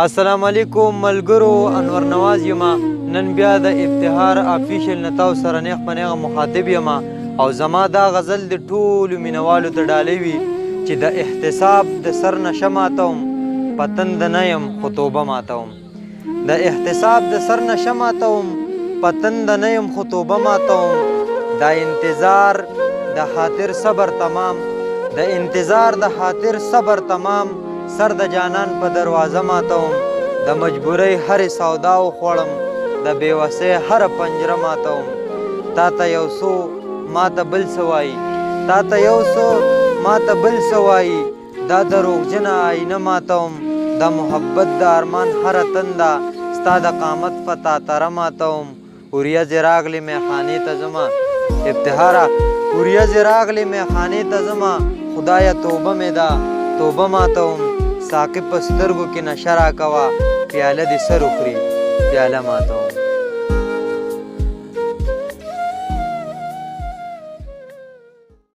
السلام علیکم ملګرو، انور نواز یم. نن بیا د ابتهار افیشل نه تاسو سره نیغ په نیغه مخاطب یم او زما دا غزل د ټولو مینوالو ته ډالۍ وي چې د احتساب د سر نشه ماتوم، په تنده نه یم خو توبه ماتوم. د احتساب د سر نشه ماتوم، په تنده نه یم خو توبه ماتوم. دا انتظار د خاطر صبر تمام، د انتظار د خاطر صبر تمام. سر د جانان په دروازه ماتوم، د مجبورۍ هرې سودا وخوړم، د بېوسۍ هره پنجره ماتوم. تا ته یو څو ما ته بل څه وایي، تا ته یو څه ما ته بل څه وایي. دا دروغجنه آینه ماتوم، د محبت د ارمان هره تنده ستا د قامت په تاتره ماتوم. وریځې راغلې میخانې ته ځمه ابتهاره، وریځې راغلې میخانې ته ځمه، خدایه توبه مې ده توبه ماتوم. ساقي په سترګو کې نشه راکوه، پیاله دې سر وخوري پیاله ماتوم.